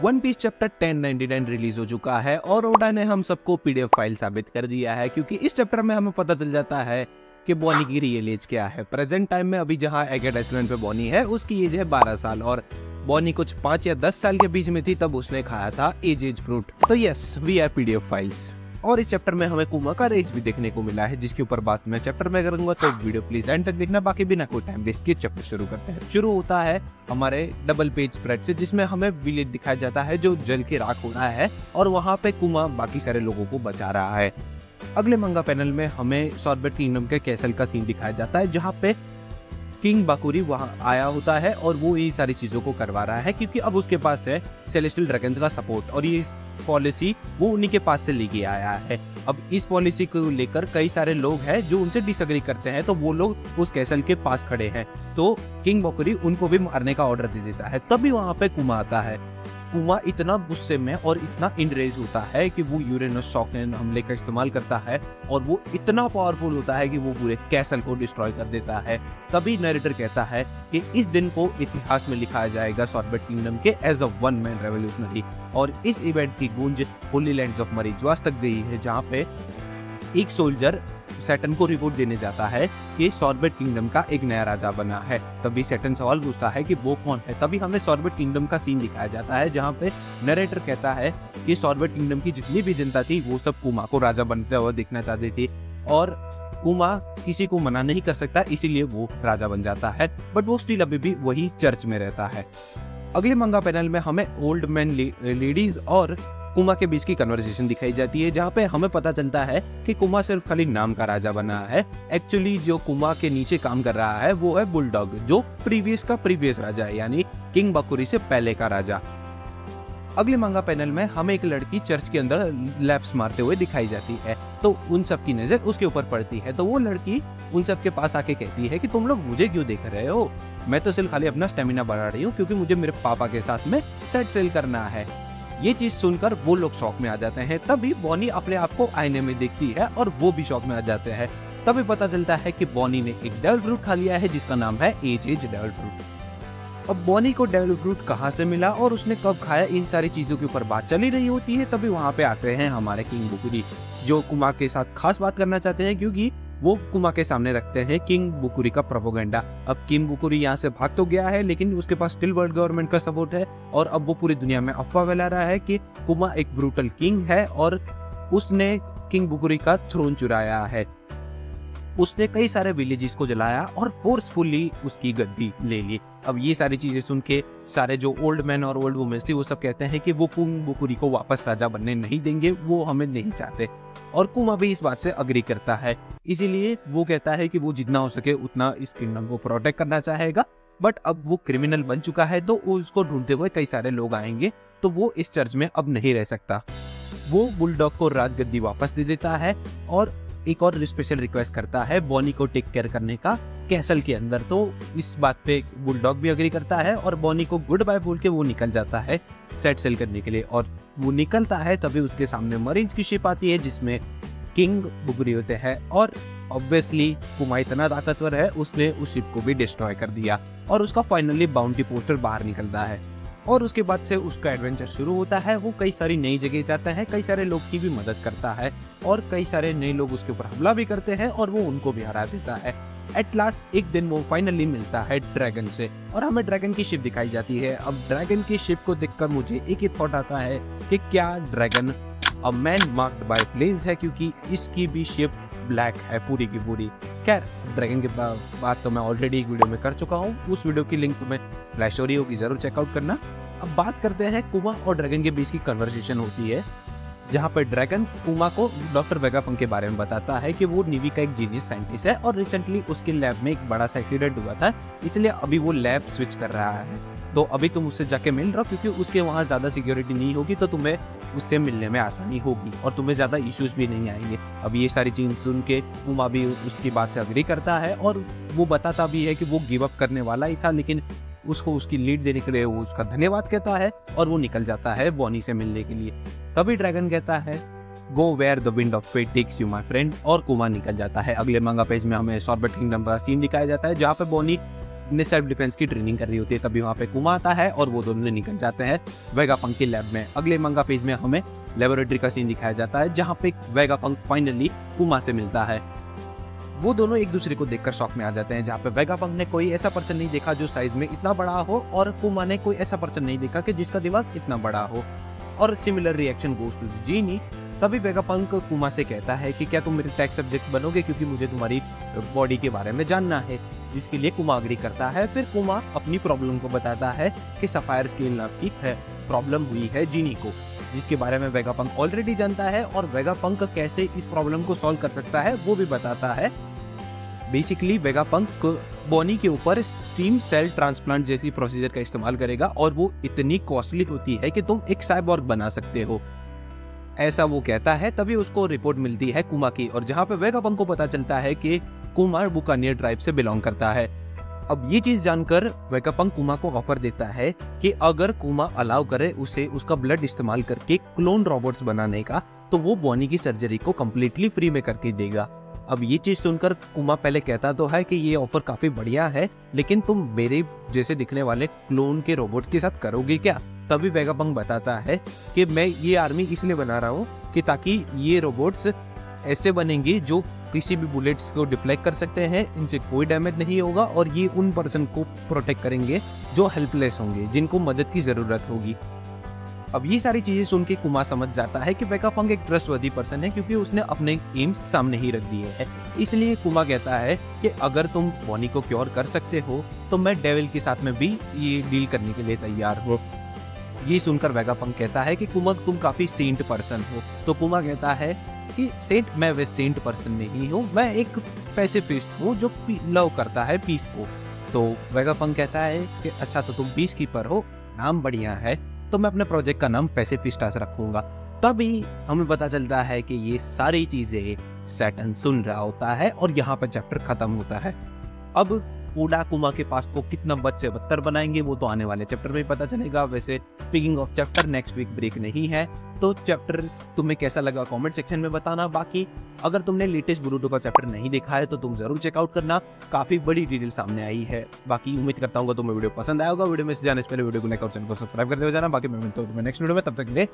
One piece chapter 1099 release हो चुका है और ओडा ने हम सबको पीडीएफ फाइल साबित कर दिया है, क्योंकि इस चैप्टर में हमें पता चल जाता है कि बॉनी की रियल एज क्या है। प्रेजेंट टाइम में अभी जहां एगेट आइलैंड पे बॉनी है उसकी एज है 12 साल और बॉनी कुछ 5 या 10 साल के बीच में थी तब उसने खाया था एज फ्रूट। तो yes, we are PDF files. और इस चैप्टर में हमें कुमा का रेज भी देखने को मिला है, जिसके ऊपर बात मैं चैप्टर में करूंगा, तो वीडियो प्लीज एंड तक देखना। बाकी बिना कोई टाइम वेस्ट किए चैप्टर शुरू करते हैं। शुरू होता है हमारे डबल पेज स्प्रेड से, जिसमें हमें विलेज दिखाया जाता है जो जल के राख हो रहा है और वहां पे कुमा बाकी सारे लोगों को बचा रहा है। अगले मंगा पैनल में हमें सॉर्बेट किंगडम के कैसल का सीन दिखाया जाता है, जहाँ पे किंग बाकुरी वहां आया होता है और वो ये सारी चीजों को करवा रहा है, क्योंकि अब उसके पास है सेलेस्टियल ड्रैगन्स का सपोर्ट और ये पॉलिसी वो उन्हीं के पास से लेके आया है। अब इस पॉलिसी को लेकर कई सारे लोग हैं जो उनसे डिसएग्री करते हैं, तो वो लोग उस कैसल के पास खड़े हैं, तो किंग बाकुरी उनको भी मारने का ऑर्डर दे देता है। तभी वहां पे कुमा आता है। कुमा इतना गुस्से में और इतना इनरेज होता है कि वो यूरेनस शॉकन हमले का इस्तेमाल करता है और वो इतना पावरफुल होता है कि वो पूरे कैसल को डिस्ट्रॉय कर देता है। तभी नरेटर कहता है कि इस दिन को इतिहास में लिखा जाएगा सॉर्बेट किंगडम के as a one man revolutionary. और इस इवेंट की गूंज होली लैंड्स ऑफ मरीजवास तक गई है, जहाँ पे एक सोल्जर सैटर्न को रिपोर्ट देने जाता है कि सॉर्बेट किंगडम का एक नया राजा बना है। तभी सैटर्न सवाल पूछता है कि वो कौन है। तभी हमें सॉर्बेट किंगडम का सीन दिखाया जाता है, जहाँ पे नरेटर कहता है कि सॉर्बेट किंगडम की जितनी भी जनता थी वो सब कुमा को राजा बनते हुए देखना चाहती थी और कुमा किसी को मना नहीं कर सकता, इसीलिए वो राजा बन जाता है। बट वो स्टिल अभी भी वही चर्च में रहता है। अगले मंगा पैनल में हमें ओल्ड मैन लेडीज और कुमा के बीच की कन्वर्सेशन दिखाई जाती है, जहाँ पे हमें पता चलता है कि कुमा सिर्फ खाली नाम का राजा बना है। एक्चुअली जो कुमा के नीचे काम कर रहा है वो है बुलडॉग, जो प्रीवियस राजा है, यानी किंग बाकुरी से पहले का राजा। अगले मंगा पैनल में हमें एक लड़की चर्च के अंदर लैप्स मारते हुए दिखाई जाती है, तो उन सब की नजर उसके ऊपर पड़ती है। तो वो लड़की उन सब के पास आके कहती है कि तुम लोग मुझे क्यों देख रहे हो, मैं तो सिर्फ खाली अपना स्टेमिना बढ़ा रही हूँ, क्योंकि मुझे मेरे पापा के साथ में सेट सेल करना है। ये चीज सुनकर वो लोग शॉक में आ जाते हैं। तभी बॉनी अपने आप को आईने में देखती है और वो भी शॉक में आ जाते हैं। तभी पता चलता है कि बॉनी ने एक डेविल फ्रूट खा लिया है, जिसका नाम है एज डेविल फ्रूट। अब बॉनी को डेविल फ्रूट कहाँ से मिला और उसने कब खाया, इन सारी चीजों के ऊपर बात चली रही होती है। तभी वहां पे आते हैं हमारे किंग बुकुरी, जो कुमा के साथ खास बात करना चाहते हैं, क्योंकि वो कुमा के सामने रखते हैं किंग बुकुरी का प्रोपोगेंडा। अब किंग बुकुरी यहाँ से भाग तो गया है, लेकिन उसके पास स्टिल वर्ल्ड गवर्नमेंट का सपोर्ट है और अब वो पूरी दुनिया में अफवाह फैला रहा है कि कुमा एक ब्रूटल किंग है और उसने किंग बुकुरी का थ्रोन चुराया है। उसने कई सारे विलेजेस को जलाया और फोर्सफुली उसकी गद्दी ले ली। अब ये सारी चीजें सुन के सारे जो ओल्ड मैन और ओल्ड वुमेन्स थी वो सब कहते हैं कि वो किंग बुकुरी को वापस राजा बनने नहीं देंगे, वो हमें नहीं चाहते। और कुमा भी इस बात से अग्री करता है, इसीलिए वो कहता है कि वो जितना हो सके उतना इस किंगडम को प्रोटेक्ट करना चाहेगा। बट अब वो क्रिमिनल बन चुका है, तो उसको ढूंढते हुए कई सारे लोग आएंगे, तो वो इस चर्च में अब नहीं रह सकता। वो बुलडॉग को राजगद्दी वापस दे देता है और एक और स्पेशल रिक्वेस्ट करता है बॉनी को टेक केयर करने का कैसल के अंदर। तो इस बात पे बुलडॉग भी अग्री करता है और बॉनी को गुड बाय बोल के वो निकल जाता है सेट सेल करने के लिए। और वो निकलता है तभी उसके सामने मरीन्स की शिप आती है, जिसमें किंग बुकुरी होते हैं और ऑब्वियसली कुमा इतना ताकतवर है, उसने उस शिप को भी डिस्ट्रॉय कर दिया और उसका फाइनली बाउंटी पोस्टर बाहर निकलता है। और उसके बाद से उसका एडवेंचर शुरू होता है। वो कई सारी नई जगह जाता है, कई सारे लोग की भी मदद करता है और कई सारे नए लोग उसके ऊपर हमला भी करते हैं और वो उनको भी हरा देता है। एट लास्ट एक दिन वो फाइनली मिलता है ड्रैगन से और हमें ड्रैगन की शिप दिखाई जाती है। अब ड्रैगन की शिप को देखकर मुझे एक ही थॉट आता है कि क्या dragon a man marked by flames है, क्योंकि इसकी भी शिप ब्लैक है पूरी की पूरी। खैर, ड्रैगन के बात तो मैं ऑलरेडी एक वीडियो में कर चुका हूँ, उस वीडियो की लिंक तुम्हें फ्लैश स्टोरी होगी, जरूर चेकआउट करना। अब बात करते हैं कुमा और ड्रैगन के बीच की कन्वर्सेशन होती है, जहाँ पर ड्रैगन कुमा को डॉक्टर वेगापंक के बारे में बताता है कि वो नेवी का एक जीनियस साइंटिस्ट है और रिसेंटली उसके लैब में एक बड़ा सा एक्सीडेंट हुआ था, इसलिए अभी वो लैब स्विच कर रहा है। तो अभी तुम उससे जाके मिल रहो, क्योंकि उसके वहाँ ज्यादा सिक्योरिटी नहीं होगी, तो तुम्हें उससे मिलने में आसानी होगी और तुम्हें ज्यादा इश्यूज भी नहीं आएंगे। अब ये सारी चीज सुन के कुमा भी उसकी बात से अग्री करता है और वो बताता भी है कि वो गिव अप करने वाला ही था, लेकिन उसको उसकी लीड देने के लिए वो उसका धन्यवाद कहता है और वो निकल जाता है बॉनी से मिलने के लिए। तभी ड्रैगन कहता है go where the wind of fate takes you my friend, और कुमा निकल जाता है। अगले मांगा पेज में हमें सॉर्बेट किंगडम का सीन दिखाया जाता है, जहाँ पे बॉनी ने सेल्फ डिफेंस की ट्रेनिंग कर रही होती है। तभी वहाँ पे कुमा आता है और वो दोनों निकल जाते हैं वेगापंक के लैब में। अगले मंगा पेज में हमें लेबोरेटरी का सीन दिखाया जाता है जहाँ पे वेगापंक फाइनली कुमा से मिलता है। वो दोनों एक दूसरे को देखकर शॉक में आ जाते हैं, जहाँ पे वेगापंक ने कोई ऐसा पर्सन नहीं देखा जो साइज में इतना बड़ा हो और कुमा ने कोई ऐसा पर्सन नहीं देखा कि जिसका दिमाग इतना बड़ा हो। और सिमिलर रिएक्शन गोज टू जीनी। तभी वेगापंक कुमा से कहता है कि क्या तुम मेरे टेस्ट सब्जेक्ट बनोगे, क्योंकि मुझे तुम्हारी बॉडी के बारे में जानना है, जिसके लिए कुमा अग्री करता है। फिर कुमा अपनी प्रॉब्लम को बताता है कि सफायर स्केल नाम की है प्रॉब्लम हुई है जीनी को, जिसके बारे में वेगापंक ऑलरेडी जानता है और वेगापंक कैसे इस प्रॉब्लम को सॉल्व कर सकता है वो भी बताता है। बेसिकली वेगापंक बॉनी के ऊपर स्टीम सेल ट्रांसप्लांट जैसी प्रोसीजर का इस्तेमाल करेगा और वो इतनी कॉस्टली होती है कि तुम एक साइबॉर्ग बना सकते हो, ऐसा वो कहता है। तभी उसको रिपोर्ट मिलती है कुमा की, और जहाँ पे वेगापंक को पता चलता है कि कुमा बुकानियर ट्राइब से बिलोंग करता है। अब ये चीज जानकर वेगापंक कुमा को ऑफर देता है कि अगर कुमा अलाउ करे उसे उसका ब्लड इस्तेमाल करके क्लोन रोबोट्स बनाने का, तो वो बॉनी की सर्जरी को कम्प्लीटली फ्री में करके देगा। अब ये चीज सुनकर कुमा पहले कहता तो है कि ये ऑफर काफी बढ़िया है, लेकिन तुम मेरे जैसे दिखने वाले क्लोन के रोबोट्स के साथ करोगे क्या? तभी वेगापंक बताता है कि मैं ये आर्मी इसलिए बना रहा हूँ कि ताकि ये रोबोट्स ऐसे बनेंगे जो किसी भी बुलेट्स को डिफ्लेक्ट कर सकते हैं, इनसे कोई डैमेज नहीं होगा, और ये उन पर्सन को प्रोटेक्ट करेंगे जो हेल्पलेस होंगे, जिनको मदद की जरूरत होगी। अब ये सारी चीजें सुन के कुमा समझ जाता है कि वेगापंक एक ट्रस्टवर्दी पर्सन है, क्योंकि उसने अपने एम्स सामने ही रख दिए हैं। इसलिए कुमा कहता है कि अगर तुम बॉनी को क्योर कर सकते हो तो मैं डेविल के साथ में भी ये डील करने के लिए तैयार हूँ। ये सुनकर वेगापंक कहता है कि कुमा तुम काफी सेंट पर्सन हो। तो कुमा कहता है कि सेंट, मैं वे सेंट पर्सन नहीं हूँ, मैं एक पैसिफिस्ट हूँ जो लव करता है पीस को। तो वेगापंक कहता है कि अच्छा तो तुम पीस कीपर हो, नाम बढ़िया है, तो मैं अपने प्रोजेक्ट का नाम पैसिफिस्टास रखूंगा। तभी हमें पता चलता है कि ये सारी चीजें सैटर्न सुन रहा होता है और यहाँ पर चैप्टर खत्म होता है। अब ओडा कुमा के पास को कितना बद से बदतर बनाएंगे वो तो आने वाले चैप्टर में ही पता चलेगा। वैसे speaking of chapter, next week break नहीं है, तो चैप्टर तुम्हें कैसा लगा कमेंट सेक्शन में बताना। बाकी अगर तुमने लेटेस्ट बोरुतो का चैप्टर नहीं देखा है तो तुम जरूर चेकआउट करना, काफी बड़ी डिटेल सामने आई है। बाकी उम्मीद करता हूँ तुम्हें वीडियो पसंद आया होगा। वीडियो में से जाने से पहले वीडियो को लाइक और चैनल को सब्सक्राइब करते हुए जाना। बाकी मैं मिलता हूँ तुम्हें नेक्स्ट वीडियो में, तब तक के लिए